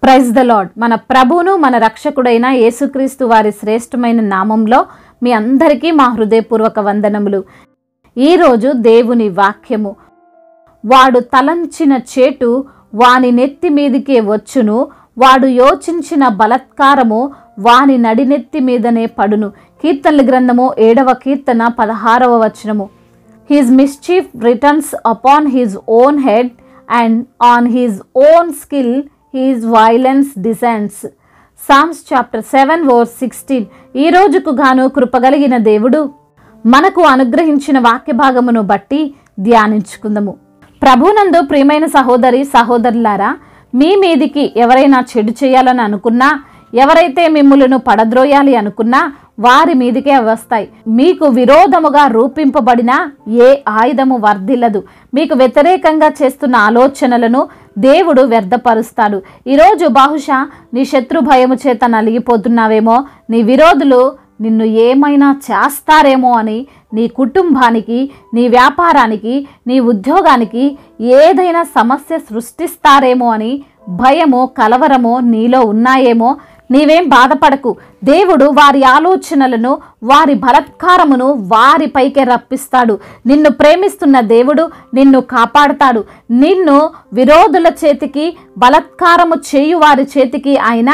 Praise the lord. మన ప్రభువును మన రక్షకుడైన యేసుక్రీస్తు వారి శ్రేష్టమైన నామంలో మీ అందరికీ మా హృదయపూర్వక వందనములు. ఈరోజు దేవుని వాక్యము, వాడు తలంచిన చేటు వాని నెత్తి మీదికే వచ్చును, వాడు యోచించిన బలత్కారము వాని నడినెత్తి మీదనే పడును. కీర్తనల గ్రంథము 7వ కీర్తన 16వ వచనము. His mischief returns upon his own head and on his own skill his violence descends. Psalms chapter 7 verse 16. ఈ రోజుకు గాను కృపగలిగిన దేవుడు మనకు అనుగ్రహించిన వాక్య భాగమును బట్టి ధ్యానించుకుందాము. ప్రభునందు ప్రియమైన సహోదరి సహోదరులారా, మీ మీదికి ఎవరైనా చెడు చేయాలని అనుకున్నా, ఎవరైతే మిమ్ములను పడద్రోయాలి అనుకున్నా వారి మీదికే వస్తాయి. మీకు విరోధముగా రూపింపబడిన ఏ ఆయుధము వర్ధిల్లదు. మీకు వ్యతిరేకంగా చేస్తున్న ఆలోచనలను దేవుడు వ్యర్థపరుస్తాడు. ఈరోజు బహుశా నీ శత్రు భయము చేత నలిగిపోతున్నావేమో, నీ విరోధులు నిన్ను ఏమైనా చేస్తారేమో అని, నీ కుటుంబానికి, నీ వ్యాపారానికి, నీ ఉద్యోగానికి ఏదైనా సమస్య సృష్టిస్తారేమో అని భయము, కలవరము నీలో ఉన్నాయేమో. నీవేం బాధపడకు. దేవుడు వారి ఆలోచనలను, వారి బలత్కారమును వారిపైకే రప్పిస్తాడు. నిన్ను ప్రేమిస్తున్న దేవుడు నిన్ను కాపాడుతాడు. నిన్ను విరోధుల చేతికి, బలత్కారము చేయు వారి చేతికి ఆయన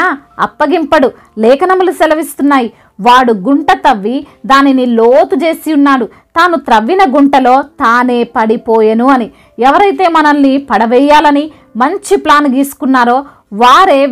అప్పగింపడు. లేఖనములు సెలవిస్తున్నాయి, వాడు గుంట తవ్వి దానిని లోతు చేసి ఉన్నాడు, తాను త్రవ్విన గుంటలో తానే పడిపోయెను అని. ఎవరైతే మనల్ని పడవేయాలని మంచి ప్లాన్ గీసుకున్నారో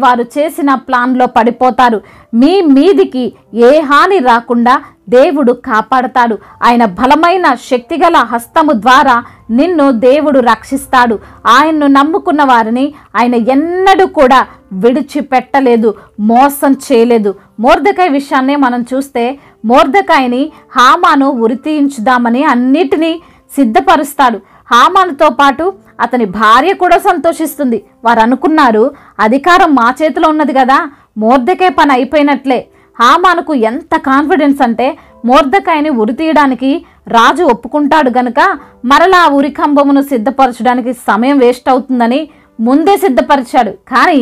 వారు చేసిన ప్లాన్లో పడిపోతారు. మీ మీదికి ఏ హాని రాకుండా దేవుడు కాపాడతాడు. ఆయన బలమైన శక్తిగల హస్తము ద్వారా నిన్ను దేవుడు రక్షిస్తాడు. ఆయన్ను నమ్ముకున్న వారిని ఆయన ఎన్నడూ కూడా విడిచిపెట్టలేదు, మోసం చేయలేదు. మొర్దెకై విషయాన్నే మనం చూస్తే, మొర్దెకైని హామాను ఉరితీయించుదామని అన్నిటినీ సిద్ధపరుస్తాడు. హామానుతో పాటు అతని భార్య కూడా సంతోషిస్తుంది. వారు అనుకున్నారు, అధికారం మా చేతిలో ఉన్నది కదా, మొర్దెకై పని అయిపోయినట్లే. హామానుకు ఎంత కాన్ఫిడెన్స్ అంటే, మొర్దెకైని ఉరి తీయడానికి రాజు ఒప్పుకుంటాడు గనుక మరలా ఆ ఉరికంబమును సిద్ధపరచడానికి సమయం వేస్ట్ అవుతుందని ముందే సిద్ధపరిచాడు. కానీ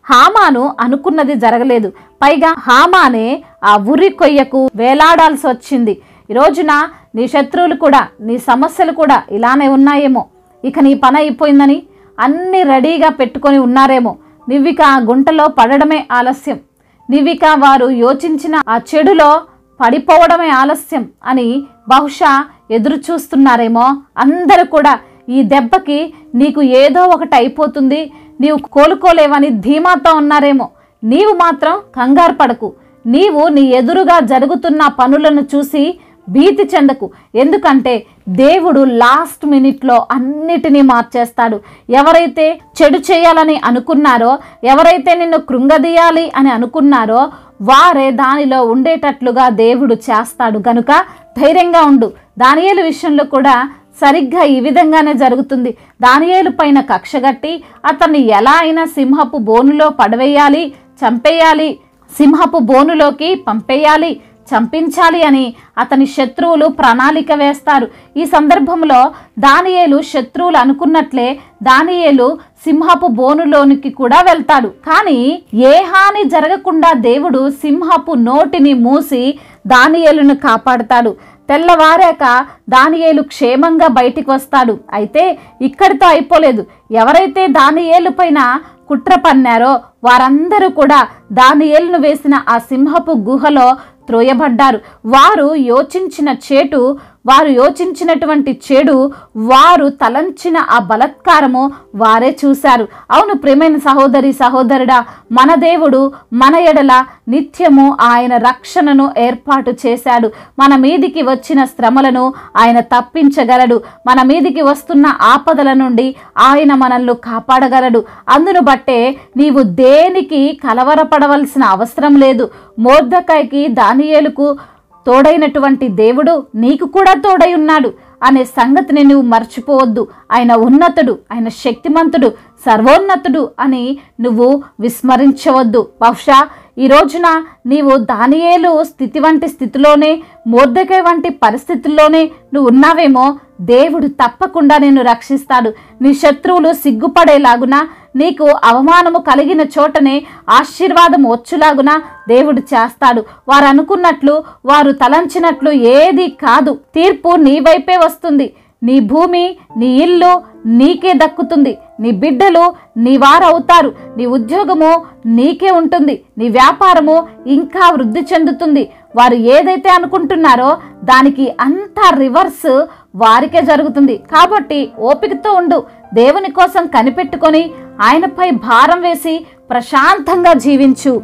హామాను అనుకున్నది జరగలేదు. పైగా హామానే ఆ ఉరి కొయ్యకు వేలాడాల్సి వచ్చింది. ఈ రోజున నీ శత్రువులు కూడా, నీ సమస్యలు కూడా ఇలానే ఉన్నాయేమో. ఇక నీ పని అయిపోయిందని అన్నీ రెడీగా పెట్టుకొని ఉన్నారేమో. నువ్విక ఆ గుంటలో పడడమే ఆలస్యం, నువ్విక వారు యోచించిన ఆ చెడులో పడిపోవడమే ఆలస్యం అని బహుశా ఎదురు చూస్తున్నారేమో. అందరూ కూడా ఈ దెబ్బకి నీకు ఏదో ఒకటి అయిపోతుంది, నీవు కోలుకోలేవని ధీమాతో ఉన్నారేమో. నీవు మాత్రం కంగారు పడకు. నీవు నీ ఎదురుగా జరుగుతున్న పనులను చూసి భీతి చెందకు. ఎందుకంటే దేవుడు లాస్ట్ మినిట్లో అన్నిటినీ మార్చేస్తాడు. ఎవరైతే చెడు చేయాలని అనుకున్నారో, ఎవరైతే నిన్ను కృంగదీయాలి అని అనుకున్నారో వారే దానిలో ఉండేటట్లుగా దేవుడు చేస్తాడు. కనుక ధైర్యంగా ఉండు. దానియేలు విషయంలో కూడా సరిగ్గా ఈ విధంగానే జరుగుతుంది. దానియేలు పైన కక్షగట్టి అతన్ని ఎలా అయినా సింహపు బోనులో పడవేయాలి, చంపేయాలి, సింహపు బోనులోకి పంపేయాలి, చంపించాలి అని అతని శత్రువులు ప్రణాళిక వేస్తారు. ఈ సందర్భంలో దానియేలు శత్రువులు అనుకున్నట్లే దానియేలు సింహపు బోనులోనికి కూడా వెళ్తాడు. కానీ ఏ హాని జరగకుండా దేవుడు సింహపు నోటిని మూసి దానియేలును కాపాడుతాడు. తెల్లవారాక దానియేలు క్షేమంగా బయటికి వస్తాడు. అయితే ఇక్కడితో అయిపోలేదు. ఎవరైతే దానియేలు పైన కుట్ర పన్నారో వారందరూ కూడా దానియేలును వేసిన ఆ సింహపు గుహలో త్రోయబడ్డారు. వారు యోచించినటువంటి చెడు, వారు తలంచిన ఆ బలత్కారము వారే చూశారు. అవును ప్రియమైన సహోదరి సహోదరుడా, మన దేవుడు మన ఎడల నిత్యము ఆయన రక్షణను ఏర్పాటు చేశాడు. మన మీదికి వచ్చిన శ్రమలను ఆయన తప్పించగలడు. మన మీదికి వస్తున్న ఆపదల నుండి ఆయన మనల్ని కాపాడగలడు. అందును బట్టే నీవు దేనికి కలవరపడవలసిన అవసరం లేదు. మొర్దెకైకి, దానియేలుకు తోడైనటువంటి దేవుడు నీకు కూడా తోడై ఉన్నాడు అనే సంగతిని నువ్వు మర్చిపోవద్దు. ఆయన ఉన్నతుడు, ఆయన శక్తిమంతుడు, సర్వోన్నతుడు అని నువ్వు విస్మరించవద్దు. బహుశా ఈ రోజున నీవు దానియేలు స్థితి వంటి స్థితిలోనే, మొర్దెకై వంటి పరిస్థితుల్లోనే నువ్వు ఉన్నావేమో, దేవుడు తప్పకుండా నిన్ను రక్షిస్తాడు. నీ శత్రువులు సిగ్గుపడేలాగున, నీకు అవమానము కలిగిన చోటనే ఆశీర్వాదం వచ్చులాగున దేవుడు చేస్తాడు. వారు అనుకున్నట్లు, వారు తలంచినట్లు ఏది కాదు. తీర్పు నీ వైపే వస్తుంది. నీ భూమి, నీ ఇల్లు నీకే దక్కుతుంది. నీ బిడ్డలు నీ వారవుతారు. నీ ఉద్యోగము నీకే ఉంటుంది. నీ వ్యాపారము ఇంకా వృద్ధి చెందుతుంది. వారు ఏదైతే అనుకుంటున్నారో దానికి అంతా రివర్స్ వారికే జరుగుతుంది. కాబట్టి ఓపికతో ఉండు. దేవుని కోసం కనిపెట్టుకొని ఆయనపై భారం వేసి ప్రశాంతంగా జీవించు.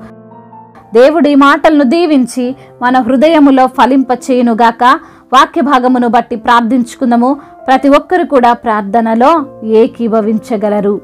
దేవుడి మాటలను దీవించి మన హృదయములో ఫలింపచేయునుగాక. వాక్య భాగమును బట్టి ప్రార్థించుకుందాము. ప్రతి ఒక్కరు కూడా ప్రార్థనలో ఏకీభవించగలరు.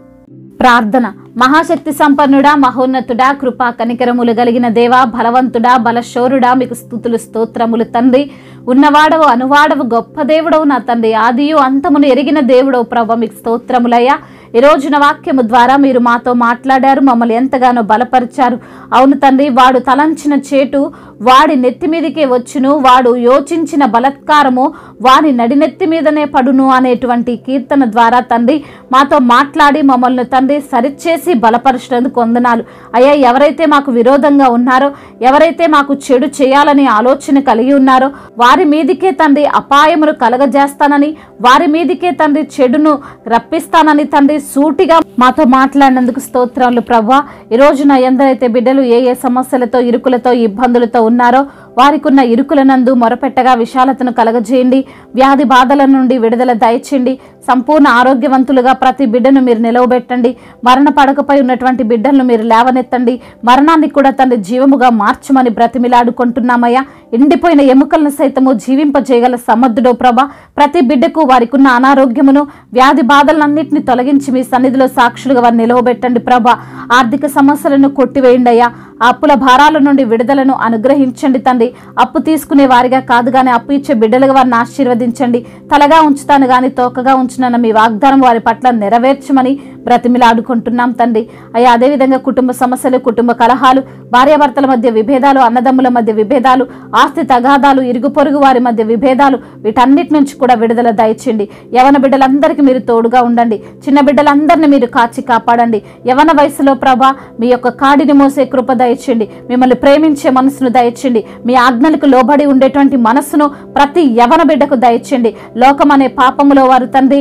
ప్రార్థన. మహాశక్తి సంపన్నుడా, మహోన్నతుడా, కృపా కనికరములు కలిగిన దేవా, బలవంతుడా, బలశూరుడా, మీకు స్తుతులు స్తోత్రములు తండ్రి. ఉన్నవాడవు, అనువాడవు, గొప్ప దేవుడవు నా తండ్రి. ఆదియు అంతమును ఎరిగిన దేవుడవు ప్రభ, మీకు స్తోత్రములయ్యా. ఈ రోజున వాక్యము ద్వారా మీరు మాతో మాట్లాడారు, మమ్మల్ని ఎంతగానో బలపరిచారు. అవును తండ్రి, వాడు తలంచిన చేటు వాడి నెత్తి మీదకే వచ్చును, వాడు యోచించిన బలత్కారము వాని నడినెత్తి మీదనే పడును అనేటువంటి కీర్తన ద్వారా తండ్రి మాతో మాట్లాడి మమ్మల్ని తండ్రి సరిచేసి బలపరిచినందుకు వందనాలు అయ్యా. ఎవరైతే మాకు విరోధంగా ఉన్నారో, ఎవరైతే మాకు చెడు చేయాలని ఆలోచన కలిగి ఉన్నారో వారి మీదికే తండ్రి అపాయమును కలగజేస్తానని, వారి మీదికే తండ్రి చెడును రప్పిస్తానని తండ్రి సూటిగా మాతో మాట్లాడినందుకు స్తోత్రాలు ప్రభువా. ఈ రోజున ఎందరైతే బిడ్డలు ఏ ఏ సమస్యలతో, ఇరుకులతో, ఇబ్బందులతో ఉన్నారో వారికి ఉన్న ఇరుకులనందు మొరపెట్టగా విశాలతను కలగజేయండి. వ్యాధి బాధల నుండి విడుదల దయచేయండి. సంపూర్ణ ఆరోగ్యవంతులుగా ప్రతి బిడ్డను మీరు నిలవబెట్టండి. మరణ పడకపై ఉన్నటువంటి బిడ్డలను మీరు లేవనెత్తండి. మరణాన్ని కూడా తండ్రి జీవముగా మార్చమని బ్రతిమిలాడుకుంటున్నామయ్యా. ఎండిపోయిన ఎముకలను సైతము జీవింపజేయగల సమర్థుడో ప్రభా. ప్రతి బిడ్డకు వారికి ఉన్న అనారోగ్యమును, వ్యాధి బాధలన్నింటినీ తొలగించి మీ సన్నిధిలో సాక్షులుగా వారిని నిలవబెట్టండి ప్రభా. ఆర్థిక సమస్యలను కొట్టివేయండి అయ్యా. అప్పుల భారాల నుండి విడుదలను అనుగ్రహించండి తండ్రి. అప్పు తీసుకునే వారిగా కాదు కానీ అప్పు ఇచ్చే బిడ్డలుగా వారిని ఆశీర్వదించండి. తలగా ఉంచుతాను కానీ తోకగా ఉంచునన్న మీ వాగ్దానం వారి పట్ల నెరవేర్చమని బ్రతిమిలాడుకుంటున్నాం తండ్రి. అయ్యా, అదేవిధంగా కుటుంబ సమస్యలు, కుటుంబ కలహాలు, భార్యాభర్తల మధ్య విభేదాలు, అన్నదమ్ముల మధ్య విభేదాలు, ఆస్తి తగాదాలు, ఇరుగు పొరుగు వారి మధ్య విభేదాలు, వీటన్నిటి నుంచి కూడా విడుదల దయచేయండి. యవన బిడ్డలందరికీ మీరు తోడుగా ఉండండి. చిన్న బిడ్డలందరినీ మీరు కాచి కాపాడండి. యవన వయసులో ప్రభా మీ యొక్క కాడిని మోసే కృప దయచేయండి. మిమ్మల్ని ప్రేమించే మనసును దయచేయండి. మీ ఆజ్ఞలకు లోబడి ఉండేటువంటి మనస్సును ప్రతి యవన బిడ్డకు దయచేయండి. లోకం అనే పాపములో వారు తండ్రి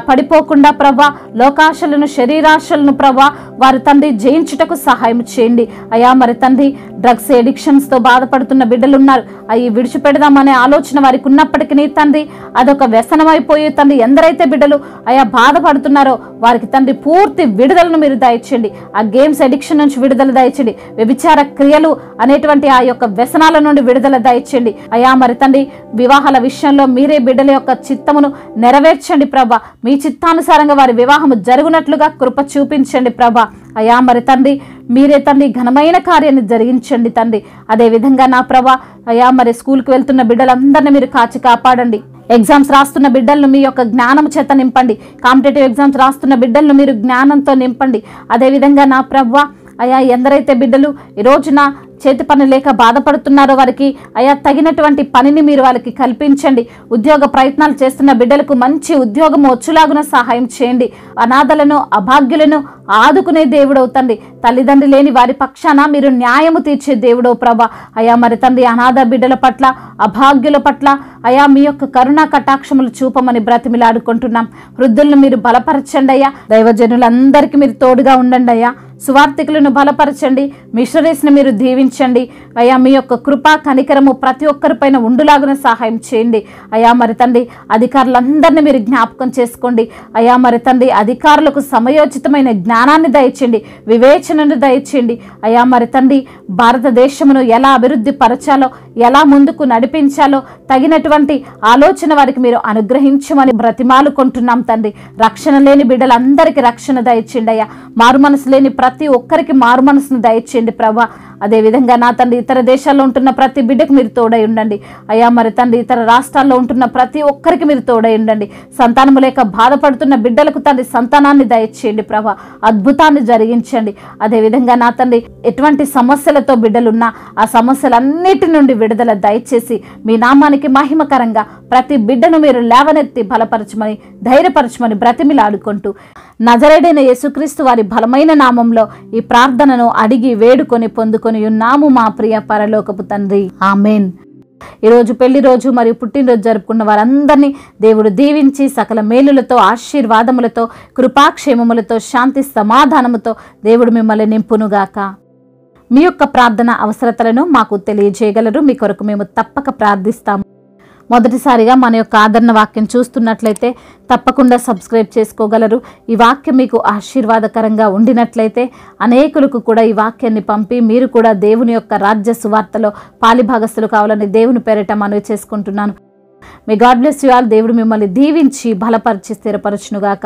పడిపోకుండా ప్రభా, లోకాశలను, శరీరాశలను ప్రభా వారు తండ్రి జయించుటకు సహాయం చేయండి అయ్యా. మరి తండ్రి డ్రగ్స్ ఎడిక్షన్స్ తో బాధపడుతున్న బిడ్డలు ఉన్నారు. అవి విడిచిపెడదామనే ఆలోచన వారికి ఉన్నప్పటికీ తండ్రి అదొక వ్యసనమైపోయి తండ్రి ఎందరైతే బిడ్డలు అయా బాధపడుతున్నారో వారికి తండ్రి పూర్తి విడుదలను మీరు దయచేయండి. ఆ గేమ్స్ ఎడిక్షన్ నుంచి విడుదల దయచేయండి. వ్యభిచార క్రియలు అనేటువంటి ఆ యొక్క వ్యసనాల నుండి విడుదల దయచేయండి అయ్యా. మరి తండ్రి వివాహాల విషయంలో మీరే బిడ్డల యొక్క చిత్తమును నెరవేర్చండి ప్రభా. మీ చిత్తానుసారంగా వారి వివాహము జరుగునట్లుగా కృప చూపించండి ప్రభా అయ్యా. మరి తండ్రి మీరే తండ్రి ఘనమైన కార్యాన్ని జరిగించండి తండ్రి. అదేవిధంగా నా ప్రభా అయ్యా, మరి స్కూల్కి వెళ్తున్న బిడ్డలందరినీ మీరు కాచి కాపాడండి. ఎగ్జామ్స్ రాస్తున్న బిడ్డలను మీ యొక్క జ్ఞానం చేత నింపండి. కాంపిటేటివ్ ఎగ్జామ్స్ రాస్తున్న బిడ్డలను మీరు జ్ఞానంతో నింపండి. అదేవిధంగా నా ప్రభా అయ్యా, ఎందరైతే బిడ్డలు ఈ రోజున చేతి పని లేక బాధపడుతున్నారో వారికి అయా తగినటువంటి పనిని మీరు వాళ్ళకి కల్పించండి. ఉద్యోగ ప్రయత్నాలు చేస్తున్న బిడ్డలకు మంచి ఉద్యోగం వచ్చులాగున సహాయం చేయండి. అనాథలను, అభాగ్యులను ఆదుకునే దేవుడవు తండ్రి. తల్లిదండ్రి లేని వారి పక్షాన మీరు న్యాయము తీర్చే దేవుడవు ప్రభా అయా. మరి తండ్రి అనాథ బిడ్డల పట్ల, అభాగ్యుల పట్ల అయా మీ యొక్క కరుణా కటాక్షములు చూపమని బ్రతిమిలాడుకుంటున్నాం. వృద్ధులను మీరు బలపరచండి అయ్యా. దైవజనులందరికీ మీరు తోడుగా ఉండండి అయ్యా. సువార్థికులను బలపరచండి. మిషనరీస్ని మీరు దీవించండి అయ్యా. మీ యొక్క కృపా కనికరము ప్రతి ఒక్కరిపైన ఉండులాగున సహాయం చేయండి అయ్యా. మరి తండ్రి అధికారులందరినీ మీరు జ్ఞాపకం చేసుకోండి అయ్యా. మరి తండ్రి అధికారులకు సమయోచితమైన జ్ఞానాన్ని దయచేయండి, వివేచనను దయచేయండి అయ్యా. మరి తండ్రి భారతదేశమును ఎలా అభివృద్ధి పరచాలో, ఎలా ముందుకు నడిపించాలో తగినటువంటి ఆలోచన వారికి మీరు అనుగ్రహించమని బ్రతిమాలుకుంటున్నాం తండ్రి. రక్షణ లేని బిడ్డలందరికీ రక్షణ దయచేయండి అయ్యా. మారు మనసు లేని ప్రతి ఒక్కరికి మారు మనసును దయచేయండి ప్రభా. అదేవిధంగా నా తండ్రి ఇతర దేశాల్లో ఉంటున్న ప్రతి బిడ్డకు మీరు తోడై ఉండండి అయ్యా. మరి తండ్రి ఇతర రాష్ట్రాల్లో ఉంటున్న ప్రతి ఒక్కరికి మీరు తోడై ఉండండి. సంతానము లేక బాధపడుతున్న బిడ్డలకు తండ్రి సంతానాన్ని దయచేయండి ప్రభా, అద్భుతాన్ని జరిగించండి. అదేవిధంగా నా తండ్రి ఎటువంటి సమస్యలతో బిడ్డలున్నా ఆ సమస్యలన్నిటి నుండి విడుదల దయచేసి మీ నామానికి మహిమకరంగా ప్రతి బిడ్డను మీరు లేవనెత్తి బలపరచమని ధైర్యపరచమని బ్రతిమిలాడుకుంటూ నజరేడైన యేసుక్రీస్తు వారి బలమైన నామంలో ఈ ప్రార్థనను అడిగి వేడుకొని పొందుకొని ఉన్నాము మా ప్రియ పరలోకపు తండ్రి, ఆమేన్. ఈరోజు పెళ్లి రోజు మరియు పుట్టినరోజు జరుపుకున్న వారందరినీ దేవుడు దీవించి సకల మేలులతో ఆశీర్వాదములతో కృపాక్షేమములతో శాంతి సమాధానముతో దేవుడు మిమ్మల్ని నింపునుగాక. మీ యొక్క ప్రార్థన అవసరతలను మాకు తెలియజేయగలరు. మీ కొరకు మేము తప్పక ప్రార్థిస్తాము. మొదటిసారిగా మన యొక్క ఆదరణ వాక్యం చూస్తున్నట్లయితే తప్పకుండా సబ్స్క్రైబ్ చేసుకోగలరు. ఈ వాక్యం మీకు ఆశీర్వాదకరంగా ఉండినట్లయితే అనేకులకు కూడా ఈ వాక్యాన్ని పంపి మీరు కూడా దేవుని యొక్క రాజ్య సువార్తలో పాలిభాగస్తులు కావాలని దేవుని పేరిట మనవి చేసుకుంటున్నాను. May God bless you all. దేవుడు మిమ్మల్ని దీవించి బలపరిచి స్థిరపరచునుగాక.